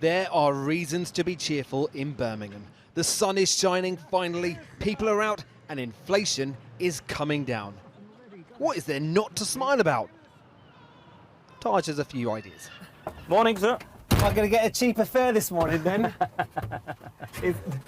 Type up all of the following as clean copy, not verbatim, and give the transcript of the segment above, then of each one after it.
There are reasons to be cheerful in Birmingham. The sun is shining finally, people are out, and inflation is coming down. What is there not to smile about? Taj has a few ideas. Morning, sir. I'm going to get a cheaper fare this morning then.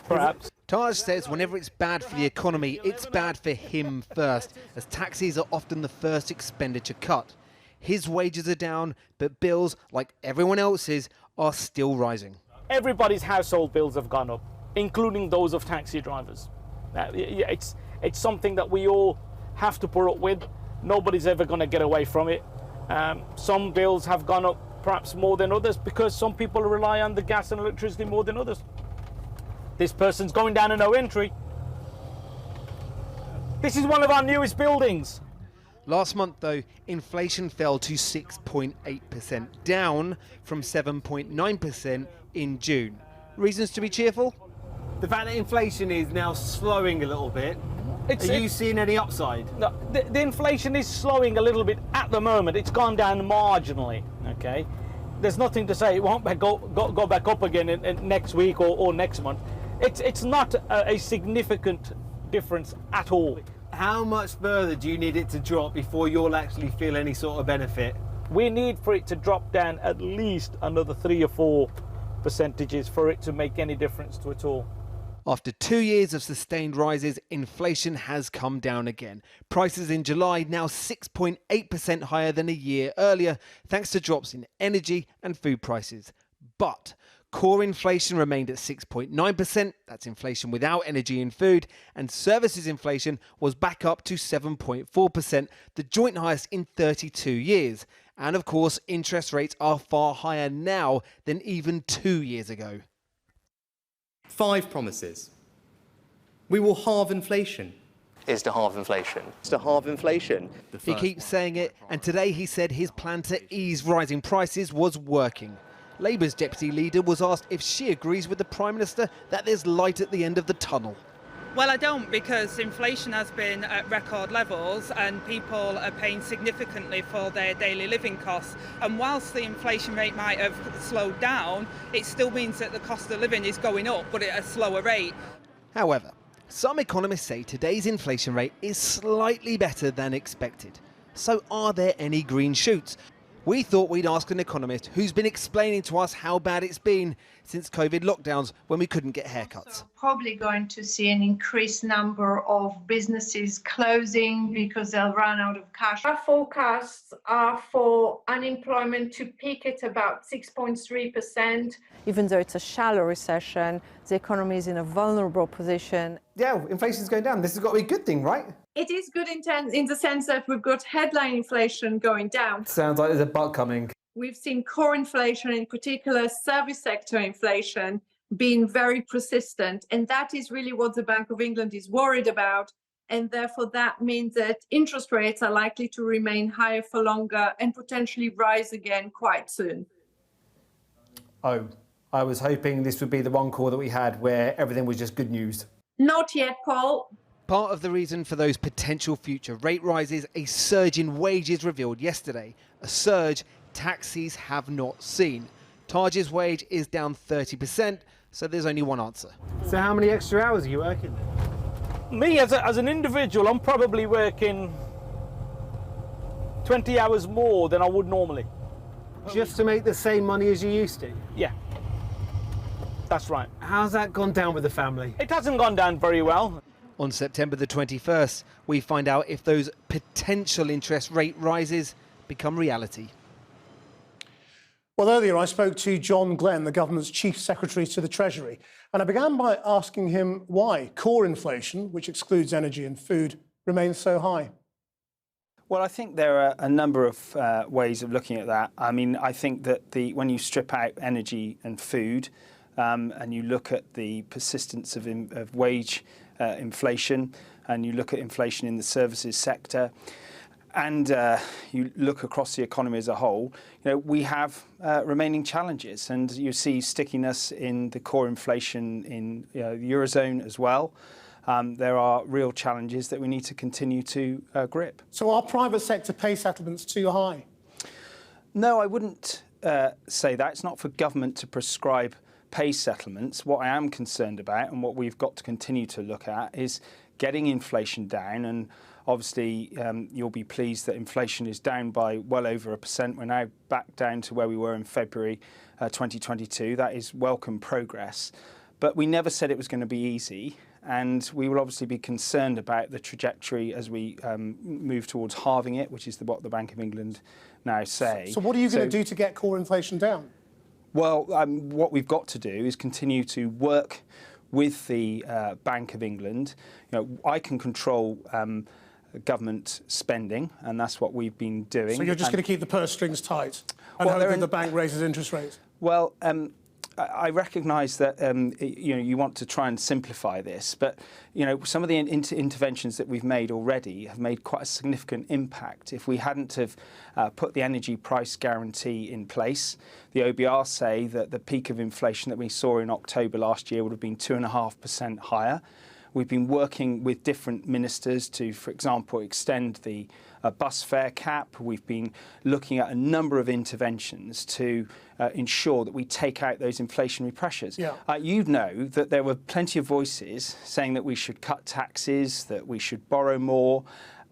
Perhaps. Taj says whenever it's bad for the economy, it's bad for him first, as taxis are often the first expenditure cut. His wages are down, but bills, like everyone else's, are still rising. Everybody's household bills have gone up, including those of taxi drivers. It's something that we all have to put up with. Nobody's ever going to get away from it. Some bills have gone up perhaps more than others because some people rely on the gas and electricity more than others. This person's going down a no entry. This is one of our newest buildings. Last month, though, inflation fell to 6.8%, down from 7.9% in June. Reasons to be cheerful? The fact that inflation is now slowing a little bit, are you seeing any upside? No, the inflation is slowing a little bit at the moment. It's gone down marginally, okay? There's nothing to say it won't go back up again in next week or next month. It's not a significant difference at all. How much further do you need it to drop before you'll actually feel any sort of benefit? We need for it to drop down at least another 3 or 4 percentages for it to make any difference to it all. After 2 years of sustained rises, inflation has come down again. Prices in July now 6.8% higher than a year earlier, thanks to drops in energy and food prices. But core inflation remained at 6.9%, that's inflation without energy and food, and services inflation was back up to 7.4%, the joint highest in 32 years. And of course, interest rates are far higher now than even 2 years ago. 5 promises. We will halve inflation. Is to halve inflation. It's to halve inflation. He keeps saying it, and today he said his plan to ease rising prices was working. Labour's deputy leader was asked if she agrees with the Prime Minister that there's light at the end of the tunnel. Well, I don't, because inflation has been at record levels and people are paying significantly for their daily living costs. And whilst the inflation rate might have slowed down, it still means that the cost of living is going up, but at a slower rate. However, some economists say today's inflation rate is slightly better than expected. So are there any green shoots? We thought we'd ask an economist who's been explaining to us how bad it's been since COVID lockdowns when we couldn't get haircuts. Probably going to see an increased number of businesses closing because they'll run out of cash. Our forecasts are for unemployment to peak at about 6.3%. Even though it's a shallow recession, the economy is in a vulnerable position. Yeah, inflation's going down. This has got to be a good thing, right? It is good in the sense that we've got headline inflation going down. Sounds like there's a butt coming. We've seen core inflation, in particular service sector inflation, being very persistent. And that is really what the Bank of England is worried about. And therefore, that means that interest rates are likely to remain higher for longer and potentially rise again quite soon. Oh, I was hoping this would be the one call that we had where everything was just good news. Not yet, Paul. Part of the reason for those potential future rate rises, a surge in wages revealed yesterday. A surge taxis have not seen. Taj's wage is down 30%, so there's only one answer. So how many extra hours are you working? Me, as an individual, I'm probably working 20 hours more than I would normally. Just to make the same money as you used to? Yeah, that's right. How's that gone down with the family? It hasn't gone down very well. On September the 21st, we find out if those potential interest rate rises become reality. Well, earlier I spoke to John Glenn, the government's chief secretary to the Treasury, and I began by asking him why core inflation, which excludes energy and food, remains so high. Well, I think there are a number of ways of looking at that. I mean, I think that when you strip out energy and food and you look at the persistence of wage inflation and you look at inflation in the services sector and you look across the economy as a whole, we have remaining challenges, and you see stickiness in the core inflation in the Eurozone as well. There are real challenges that we need to continue to grip. So are private sector pay settlements too high? No, I wouldn't say that. It's not for government to prescribe pay settlements. What I am concerned about, and what we've got to continue to look at, is getting inflation down. And obviously, you'll be pleased that inflation is down by well over 1%. We're now back down to where we were in February 2022. That is welcome progress. But we never said it was going to be easy. And we will obviously be concerned about the trajectory as we move towards halving it, which is what the Bank of England now say. So what are you going to do to get core inflation down? Well, what we've got to do is continue to work with the Bank of England. I can control government spending, and that's what we've been doing. So you're just going to keep the purse strings tight and hope that the bank raises interest rates? Well, I recognise that you want to try and simplify this, but some of the interventions that we've made already have made quite a significant impact. If we hadn't have put the energy price guarantee in place, the OBR say that the peak of inflation that we saw in October last year would have been 2.5% higher. We've been working with different ministers to, for example, extend the bus fare cap. We've been looking at a number of interventions to ensure that we take out those inflationary pressures. Yeah. You know that there were plenty of voices saying that we should cut taxes, that we should borrow more.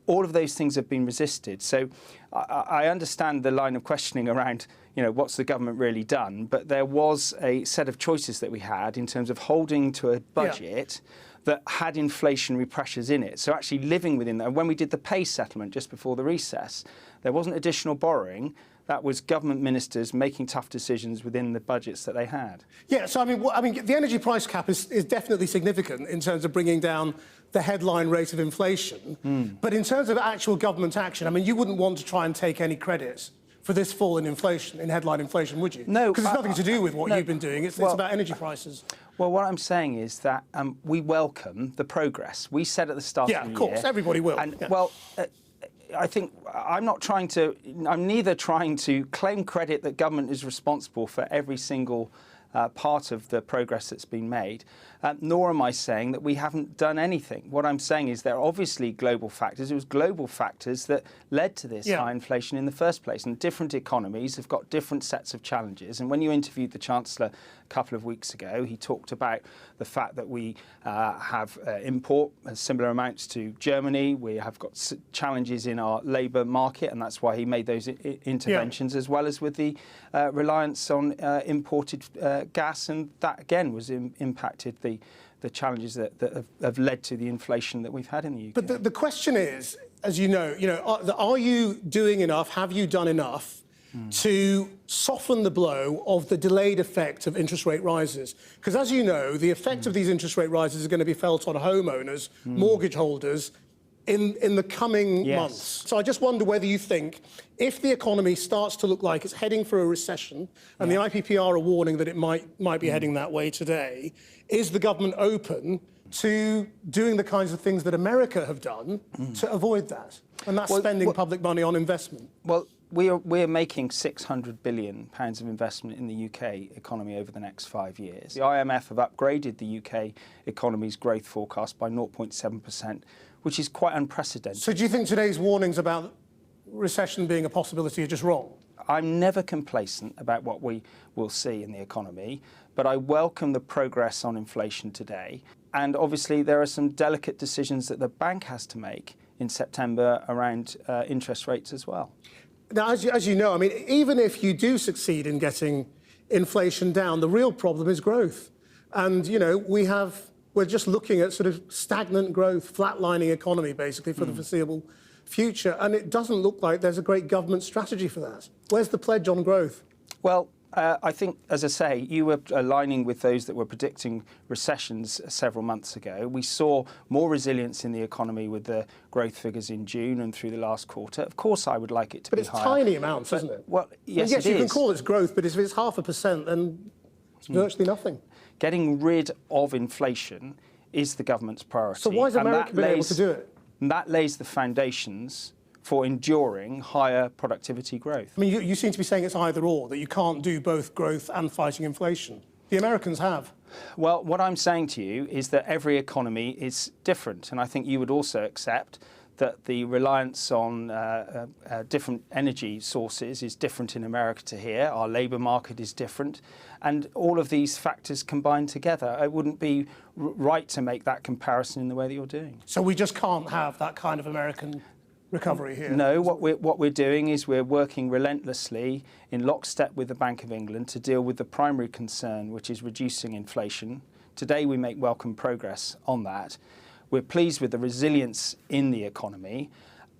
All of those things have been resisted. So I understand the line of questioning around, what's the government really done? But there was a set of choices that we had in terms of holding to a budget that had inflationary pressures in it. So actually living within that. When we did the pay settlement just before the recess, there wasn't additional borrowing. That was government ministers making tough decisions within the budgets that they had. Yeah, so I mean, the energy price cap is definitely significant in terms of bringing down the headline rate of inflation. But in terms of actual government action, I mean, you wouldn't want to try and take any credit for this fall in inflation, in headline inflation, would you? No. Because it's nothing to do with what you've been doing. It's about energy prices. Well, what I'm saying is that we welcome the progress. We said at the start of the year... Yeah, of course, everybody will. And, I think I'm neither trying to claim credit that government is responsible for every single part of the progress that's been made, nor am I saying that we haven't done anything. What I'm saying is there are obviously global factors. It was global factors that led to this high inflation in the first place. And different economies have got different sets of challenges. And when you interviewed the Chancellor a couple of weeks ago, he talked about the fact that we have import similar amounts to Germany. We have got challenges in our labour market, and that's why he made those interventions, as well as with the reliance on imported gas, and that again was impacted the challenges that have led to the inflation that we've had in the UK. But the question is, as you know, are you doing enough? Have you done enough to soften the blow of the delayed effect of interest rate rises? Because as you know, the effect of these interest rate rises is going to be felt on homeowners, mortgage holders, in the coming months. So I just wonder whether you think if the economy starts to look like it's heading for a recession, and the IPPR are warning that it might be heading that way today, is the government open to doing the kinds of things that America have done to avoid that? And that's spending public money on investment. Well, we're making £600 billion of investment in the UK economy over the next 5 years. The IMF have upgraded the UK economy's growth forecast by 0.7%, which is quite unprecedented. So do you think today's warnings about recession being a possibility are just wrong? I'm never complacent about what we will see in the economy, but I welcome the progress on inflation today. And obviously there are some delicate decisions that the bank has to make in September around interest rates as well. Now, as you know, I mean, even if you do succeed in getting inflation down, the real problem is growth. And, we're just looking at sort of stagnant growth, flatlining economy, basically, for the foreseeable future. And it doesn't look like there's a great government strategy for that. Where's the pledge on growth? Well, I think, as I say, you were aligning with those that were predicting recessions several months ago. We saw more resilience in the economy with the growth figures in June and through the last quarter. Of course, I would like it to be higher. But it's tiny amounts, isn't it? Well, yes, it is. You can call it growth, but if it's 0.5%, then it's virtually nothing. Getting rid of inflation is the government's priority. So why has America been able to do it? And that lays the foundations for enduring higher productivity growth. I mean, you seem to be saying it's either or, that you can't do both growth and fighting inflation. The Americans have. Well, what I'm saying to you is that every economy is different, and I think you would also accept that the reliance on different energy sources is different in America to here. Our labour market is different. And all of these factors combined together, it wouldn't be right to make that comparison in the way that you're doing. So we just can't have that kind of American recovery here? No, what we're doing is we're working relentlessly in lockstep with the Bank of England to deal with the primary concern, which is reducing inflation. Today we make welcome progress on that. We're pleased with the resilience in the economy,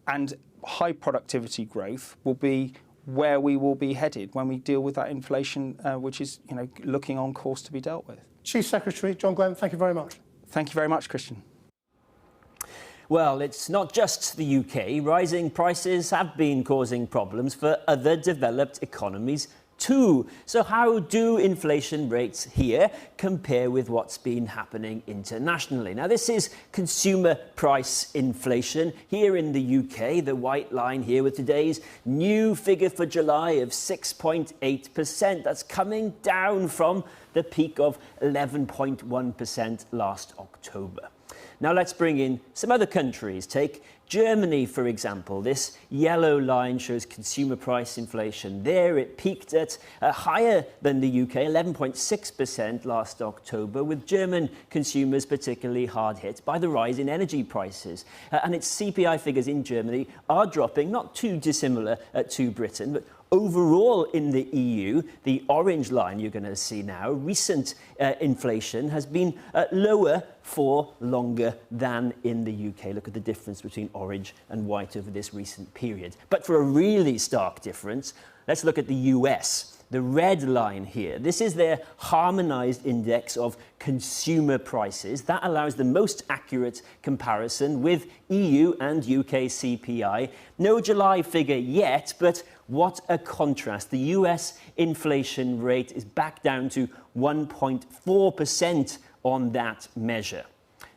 and high productivity growth will be where we will be headed when we deal with that inflation, which is looking on course to be dealt with. Chief Secretary John Glenn, thank you very much. Thank you very much, Christian. Well, it's not just the UK. Rising prices have been causing problems for other developed economies too. So how do inflation rates here compare with what's been happening internationally? Now, this is consumer price inflation here in the UK, the white line here with today's new figure for July of 6.8%. That's coming down from the peak of 11.1% last October. Now let's bring in some other countries. Take Germany, for example. This yellow line shows consumer price inflation. There it peaked at higher than the UK, 11.6% last October, with German consumers particularly hard hit by the rise in energy prices. And its CPI figures in Germany are dropping, not too dissimilar to Britain, but overall in the EU, the orange line you're going to see now, recent inflation has been lower for longer than in the UK. Look at the difference between orange and white over this recent period. But for a really stark difference, let's look at the US. The red line here, this is their harmonized index of consumer prices. That allows the most accurate comparison with EU and UK CPI. No July figure yet, but what a contrast. The US inflation rate is back down to 1.4% on that measure.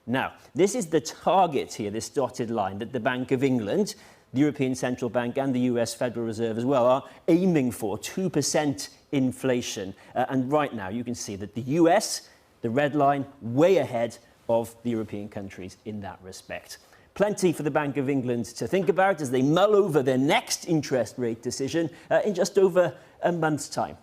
Now, this is the target here, this dotted line, that the Bank of England, the European Central Bank and the US Federal Reserve as well are aiming for, 2% inflation. And right now you can see that the US, the red line, way ahead of the European countries in that respect. Plenty for the Bank of England to think about as they mull over their next interest rate decision in just over a month's time.